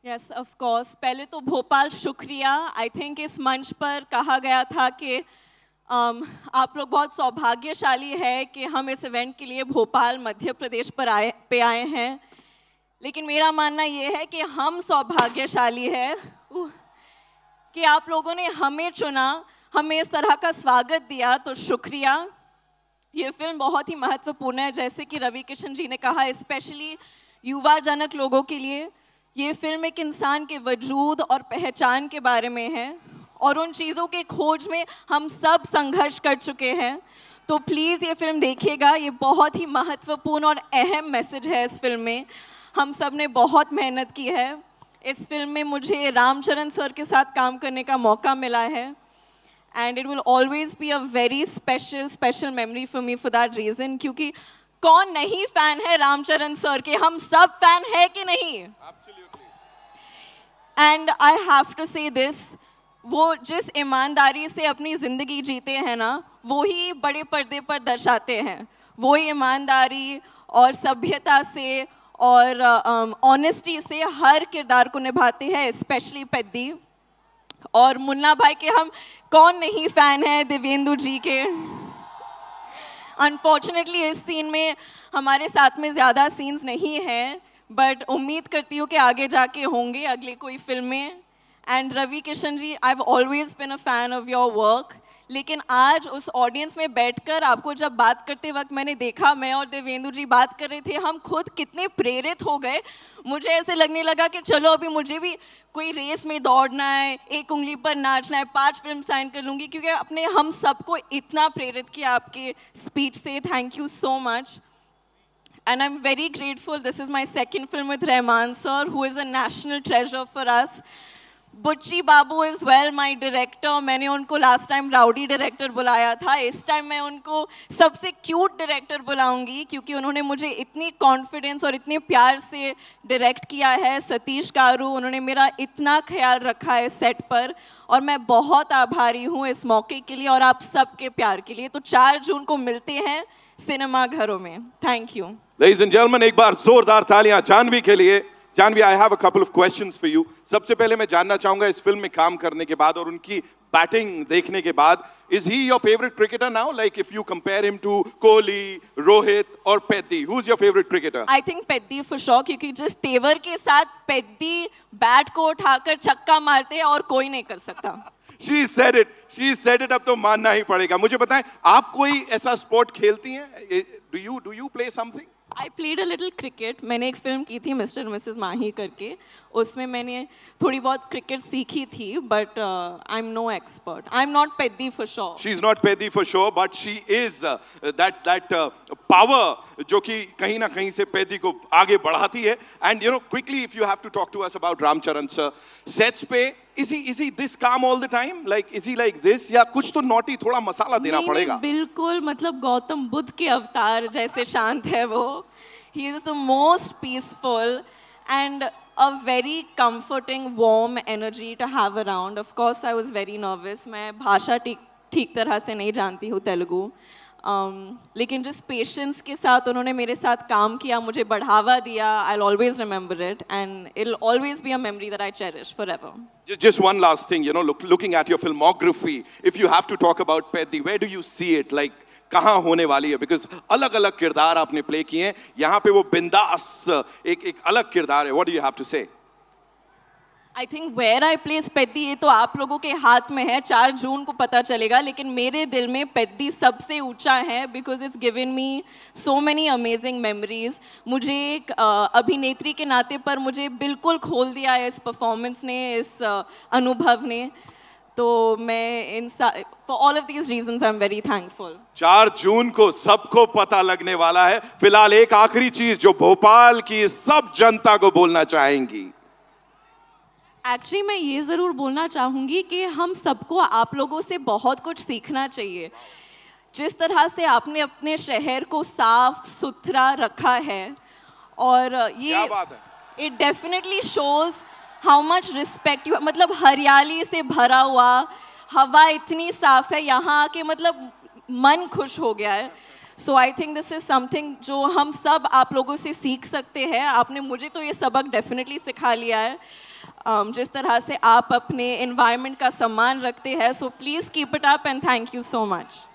Yes of course, पहले तो भोपाल शुक्रिया। आई थिंक इस मंच पर कहा गया था कि आप लोग बहुत सौभाग्यशाली है कि हम इस इवेंट के लिए भोपाल मध्य प्रदेश पर आए हैं, लेकिन मेरा मानना ये है कि हम सौभाग्यशाली है कि आप लोगों ने हमें चुना, हमें इस तरह का स्वागत दिया, तो शुक्रिया। ये फिल्म बहुत ही महत्वपूर्ण है, जैसे कि रवि किशन जी ने कहा, स्पेशली युवाजनक लोगों के लिए। ये फिल्म एक इंसान के वजूद और पहचान के बारे में है, और उन चीज़ों के खोज में हम सब संघर्ष कर चुके हैं। तो प्लीज़ ये फिल्म देखिएगा, ये बहुत ही महत्वपूर्ण और अहम मैसेज है इस फिल्म में। हम सब ने बहुत मेहनत की है। इस फिल्म में मुझे रामचरण सर के साथ काम करने का मौका मिला है, and it will always be a very special memory for me for that reason. क्योंकि कौन नहीं फैन है रामचरण सर के, हम सब फैन है कि नहीं? एंड आई हैव टू से दिस, वो जिस ईमानदारी से अपनी ज़िंदगी जीते हैं ना, वो ही बड़े पर्दे पर दर्शाते हैं। वो ही ईमानदारी और सभ्यता से और ऑनेस्टी से हर किरदार को निभाते हैं, स्पेशली पेद्दी। और मुन्ना भाई के हम कौन नहीं फ़ैन है, देवेंदु जी के। अनफॉर्चुनेटली इस सीन में हमारे साथ में ज़्यादा सीन्स नहीं हैं, बट उम्मीद करती हूँ कि आगे जाके होंगे अगले कोई फिल्म में। And Ravi Kishan ji, I have always been a fan of your work, लेकिन आज उस ऑडियंस में बैठकर आपको जब बात करते वक्त मैंने देखा, मैं और देवेंदु जी बात कर रहे थे, हम खुद कितने प्रेरित हो गए। मुझे ऐसे लगने लगा कि चलो अभी मुझे भी कोई रेस में दौड़ना है, एक उंगली पर नाचना है, 5 फिल्म साइन कर लूँगी, क्योंकि आपने हम सबको इतना प्रेरित किया आपके स्पीच से। Thank you so much. And I'm very grateful. This is my second film with Rahman sir, who is a national treasure for us. बुच्ची बाबू इज़ वेल माई डायरेक्टर। मैंने उनको लास्ट टाइम राउडी डायरेक्टर बुलाया था, इस time मैं उनको सबसे cute director बुलाऊंगी, क्योंकि उन्होंने मुझे इतनी कॉन्फिडेंस और इतने प्यार से डायरेक्ट किया है। सतीश गारू, उन्होंने मेरा इतना ख्याल रखा है सेट पर, और मैं बहुत आभारी हूँ इस मौके के लिए और आप सबके प्यार के लिए। तो 4 जून को मिलते हैं सिनेमा घरों में। Thank you. Ladies and gentlemen, एक बार जोरदार तालियां जानवी के लिए। Janvi, I have a couple of questions for you. सबसे पहले मैं जानना चाहूंगा, इस फिल्म में काम करने के बाद और उनकी बैटिंग देखने के बाद, is he your favorite cricketer now? Like if you compare him to Kohli, Rohit or Peddi, who's your favorite cricketer? I think Peddi for sure, क्योंकि जिस तेवर के साथ पेद्दी बैट को उठाकर छक्का मारते हैं और कोई नहीं कर सकता। She said it. She said it. अब तो मानना ही पड़ेगा। मुझे बताएं, आप कोई ऐसा स्पोर्ट खेलती हैं? Do you play something? I played a little cricket. मैंने एक फिल्म की थी मिस्टर मिसेस माही करके, उसमें मैंने थोड़ी बहुत क्रिकेट सीखी थी, but I am no expert. I am not petty for sure. She's not Peddi for sure, but she is that power जो कि कहीं ना कहीं से पेदी को आगे बढ़ाती है। And you know, quickly, if you have to talk to us about Ramcharan sir, sets पे is he this calm all the time? Like is he like this? या कुछ तो naughty, थोड़ा मसाला देना पड़ेगा? बिल्कुल, मतलब गौतम बुद्ध के अवतार जैसे शांत है वो। He is the most peaceful and a very comforting, warm energy to have around. Of course, I was very nervous. मैं भाषा ठीक तरह से नहीं जानती हूँ तेलुगु, लेकिन जिस पेशेंस के साथ उन्होंने मेरे साथ काम किया, मुझे बढ़ावा दिया, I'll always remember it, and it'll always be a memory that I cherish forever. Just one last thing, you know, looking at your filmography, if you have to talk about Peddi, where do you see it? Like कहाँ होने वाली है? Because अलग अलग किरदार आपने play किए हैं, यहाँ पे वो बिंदास एक अलग किरदार है। What do you have to say? I think where I place Peddi, ये तो आप लोगों के हाथ में है, 4 जून को पता चलेगा, लेकिन मेरे दिल में पेद्दी सबसे ऊंचा है, because it's given me so many amazing memories. मुझे एक अभिनेत्री के नाते पर मुझे बिल्कुल खोल दिया है इस परफॉर्मेंस ने, इस अनुभव ने। तो मैं for all of these reasons I'm very thankful. 4 जून को सबको पता लगने वाला है। फिलहाल एक आखिरी चीज जो भोपाल की सब जनता को बोलना चाहेंगी। एक्चुअली मैं ये ज़रूर बोलना चाहूँगी कि हम सबको आप लोगों से बहुत कुछ सीखना चाहिए। जिस तरह से आपने अपने शहर को साफ सुथरा रखा है, और ये it definitely shows how much respect you, मतलब हरियाली से भरा हुआ, हवा इतनी साफ है यहाँ आके, मतलब मन खुश हो गया है। So I think this is something जो हम सब आप लोगों से सीख सकते हैं। आपने मुझे तो ये सबक डेफिनेटली सिखा लिया है। जिस तरह से आप अपने एनवायरनमेंट का सम्मान रखते हैं, so please keep it up and thank you so much.